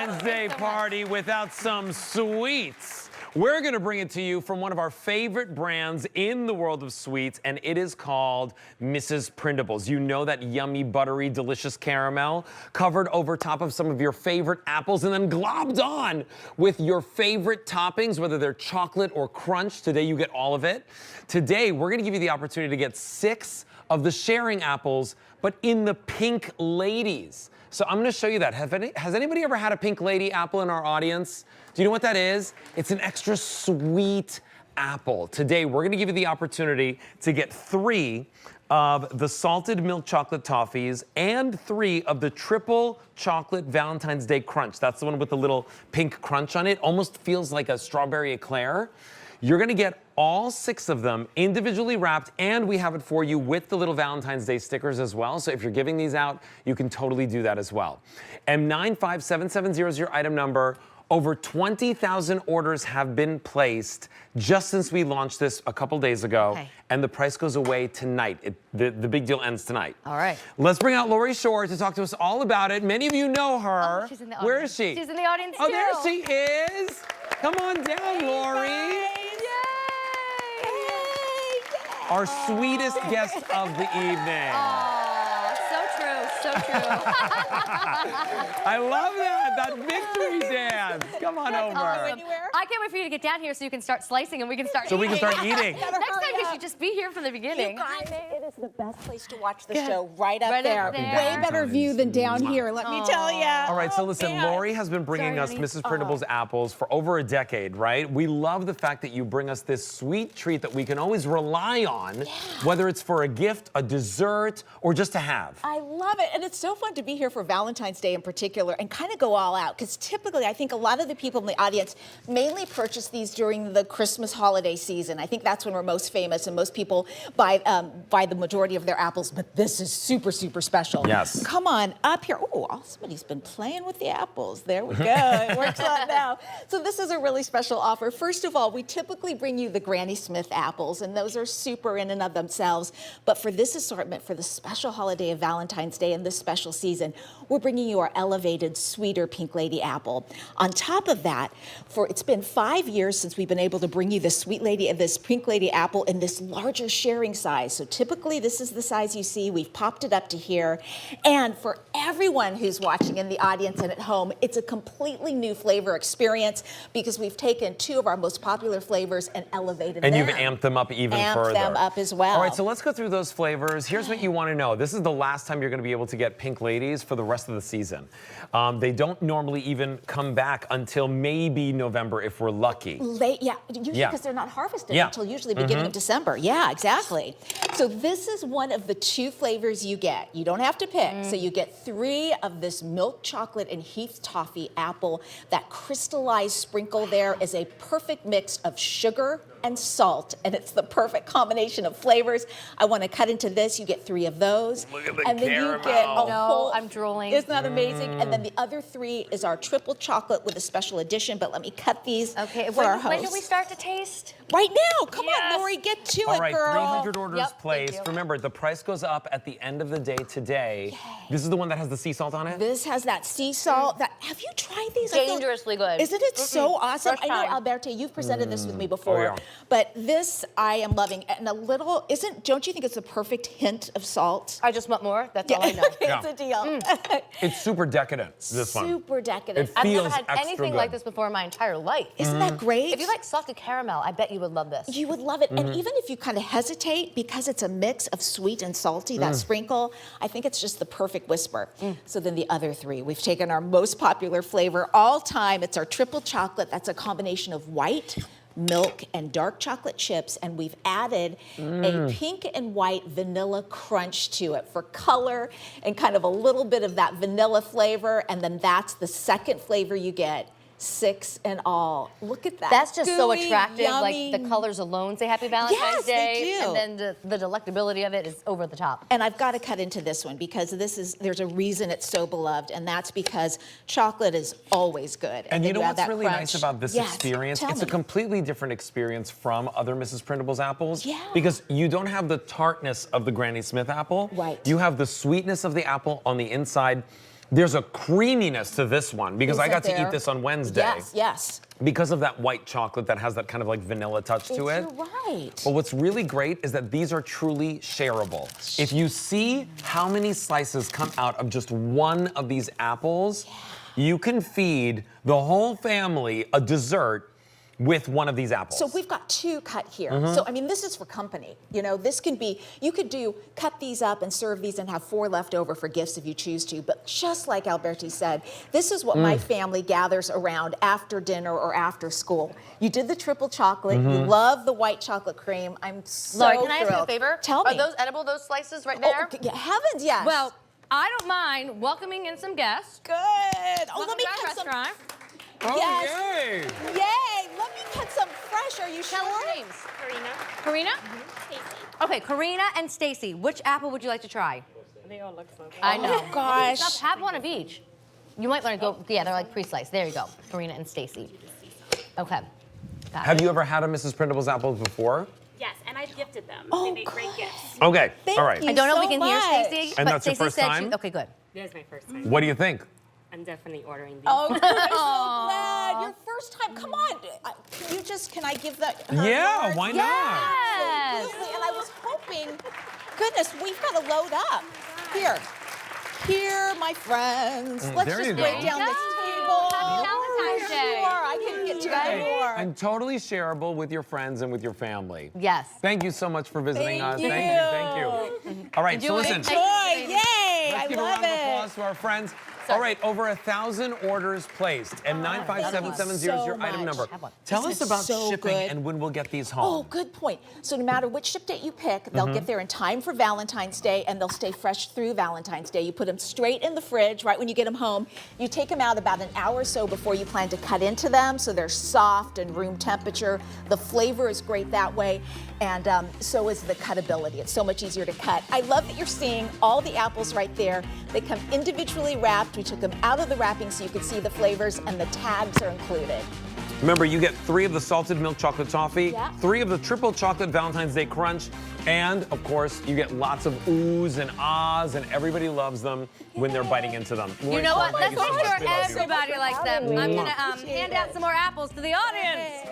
Valentine's Day party without some sweets. We're gonna bring it to you from one of our favorite brands in the world of sweets, and it is called Mrs. Prindables. You know that yummy, buttery, delicious caramel covered over top of some of your favorite apples and then globbed on with your favorite toppings, whether they're chocolate or crunch. Today you get all of it. Today we're gonna give you the opportunity to get 6 of the sharing apples, but in the Pink Ladies. So I'm gonna show you that. Has anybody ever had a Pink Lady apple in our audience? Do you know what that is? It's an extra sweet apple. Today, we're gonna give you the opportunity to get 3 of the salted milk chocolate toffees and 3 of the triple chocolate Valentine's Day crunch. That's the one with the little pink crunch on it. Almost feels like a strawberry eclair. You're gonna get all 6 of them individually wrapped, and we have it for you with the little Valentine's Day stickers as well. So if you're giving these out, you can totally do that as well. M95770 is your item number. Over 20,000 orders have been placed just since we launched this a couple days ago, and the price goes away tonight. The big deal ends tonight. All right. Let's bring out Lori Shore to talk to us all about it. Many of you know her. Oh, she's in the audience. Where is she? She's in the audience Oh, too. there she is. Come on down, Lori. Yay! Our sweetest guest of the evening. Oh, so true, so true. I love that victory dance. Come on over. I can't wait for you to get down here so you can start slicing and we can start So we can start eating. Next time you should just be here from the beginning. You guys, it is the best place to watch the show, right up Right there. up there. Way better view than down here, let me tell you. All right, so listen, Lori has been bringing us Mrs. Prindable's apples for over a decade, right? We love the fact that you bring us this sweet treat that we can always rely on, whether it's for a gift, a dessert, or just to have. I love it, and it's so fun to be here for Valentine's Day in particular and kind of go all out, because typically I think a lot of the people in the audience mainly purchase these during the Christmas holiday season. I think that's when we're most famous and most people buy the majority of their apples, but this is super, super special. Yes. Come on up here. Oh, somebody's been playing with the apples. There we go. It works out now. So this is a really special offer. First of all, we typically bring you the Granny Smith apples, and those are super in and of themselves. But for this assortment, for the special holiday of Valentine's Day and this special season, we're bringing you our elevated, sweeter Pink Lady apple. On top of that, it's been 5 years since we've been able to bring you this this Pink Lady apple in this larger sharing size. So typically this is the size you see. We've popped it up to here. And for everyone who's watching in the audience and at home, it's a completely new flavor experience because we've taken 2 of our most popular flavors and elevated them. And you've amped them up even further. Amped them up as well. All right, so let's go through those flavors. Here's what you want to know. This is the last time you're going to be able to get Pink Ladies for the rest of the season. They don't normally even come back until maybe November if we're lucky. Late, usually because they're not harvested until usually the beginning of December. Yeah, exactly. So this is one of the 2 flavors you get. You don't have to pick. So you get 3 of this milk chocolate and Heath toffee apple. That crystallized sprinkle there is a perfect mix of sugar and salt, and it's the perfect combination of flavors. I want to cut into this. You get 3 of those. Look at the and then you get a whole, I'm drooling. Isn't that amazing? And then the other 3 is our triple chocolate with a special edition, but let me cut these for our host. When do we start to taste? Right now. Come on, Lori, get to All it, right, girl. 300 orders placed. Remember, the price goes up at the end of the day today. Yay. This is the one that has the sea salt on it? This has that sea salt. Have you tried these? Dangerously good. Isn't it so awesome? First I know, time. Alberto, you've presented this with me before. But this I am loving. And a little, don't you think it's a perfect hint of salt? I just want more. That's all I know. It's a deal. It's super decadent, this one. Super decadent. I've never feels had anything good. like this before in my entire life. Isn't that great? If you like salted caramel, I bet you would love this. You would love it. And even if you kind of hesitate, because it's a mix of sweet and salty, that sprinkle, I think it's just the perfect whisper. So then the other 3, we've taken our most popular flavor all time. It's our triple chocolate. That's a combination of white, milk, and dark chocolate chips, and we've added a pink and white vanilla crunch to it for color and kind of a little bit of that vanilla flavor, and then that's the second flavor you get. 6 in all. Look at that. That's just so Gooey, attractive. yummy. Like the colors alone say Happy Valentine's Day. They do. And then the delectability of it is over the top. And I've got to cut into this one because there's a reason it's so beloved, and that's because chocolate is always good. And you know add what's that really crunch. nice about this experience? Tell It's me. a completely different experience from other Mrs. Prindables apples. Yeah. Because you don't have the tartness of the Granny Smith apple. Right. You have the sweetness of the apple on the inside. There's a creaminess to this one because I Isn't got to there? eat this on Wednesday. Yes, yes. Because of that white chocolate that has that kind of like vanilla touch to it. You're right. But what's really great is that these are truly shareable. If you see how many slices come out of just one of these apples, you can feed the whole family a dessert with one of these apples. So we've got 2 cut here. Mm-hmm. So I mean, this is for company. You know, this can be, you could cut these up and serve these and have 4 left over for gifts if you choose to. But just like Alberti said, this is what my family gathers around after dinner or after school. You did the triple chocolate. You love the white chocolate cream. I'm so Lori, can I ask you a thrilled. favor? Tell me. Are those edible, those slices right there? Oh, heavens, yes. Well, I don't mind welcoming in some guests. good. Oh, Welcome let me to our cut some. restaurant. Oh, Yes. yay! Yay! Let me cut some fresh. Are you Tell sure? us your names. Karina. Karina? Okay, Karina and Stacy. Which apple would you like to try? They all look so good. I know. Oh, gosh. Have one of each. You might want to go, yeah, they're like pre-sliced. There you go. Karina and Stacy. Okay. Got Have it. you ever had a Mrs. Prindable's apples before? Yes, and I've gifted them. Oh, they make great gifts. Okay, Thank all right. you. I don't know if so we can hear much. Stacy, And but that's your Stacy first said time? okay, good. This is my first time. What do you think? I'm definitely ordering these. Oh, good. I'm so glad. Your first time. Come on. Can I give that? her Yeah, yours? why not? Yes. Absolutely. And I was hoping, goodness, we've got to load up. Here, my friends. Let's there just you break go. down this Go. table. Happy Valentine's Day. Sure, I couldn't get you any more. And totally shareable with your friends and with your family. Yes. Thank you so much for visiting us. Thank Thank you. All right, so Enjoy. listen. Joy, yay! Let's I give a love round of it. applause to our friends. All right, over 1,000 orders placed, and 95770 is your so item much. number. Have one. Tell This us is about so shipping good. and when we'll get these Oh, home. good point. So no matter which ship date you pick, they'll get there in time for Valentine's Day, and they'll stay fresh through Valentine's Day. You put them straight in the fridge right when you get them home. You take them out about an hour or so before you plan to cut into them, so they're soft and room temperature. The flavor is great that way, and so is the cutability. It's so much easier to cut. I love that you're seeing all the apples right there. They come individually wrapped. We took them out of the wrapping so you could see the flavors, and the tags are included. Remember, you get 3 of the salted milk chocolate toffee, Yeah. 3 of the triple chocolate Valentine's Day crunch, and of course, you get lots of oohs and ahs, and everybody loves them when they're biting into them. You know what? Let's Thank you so make much. sure We love you. everybody likes them. I'm going to hand out some more apples to the audience.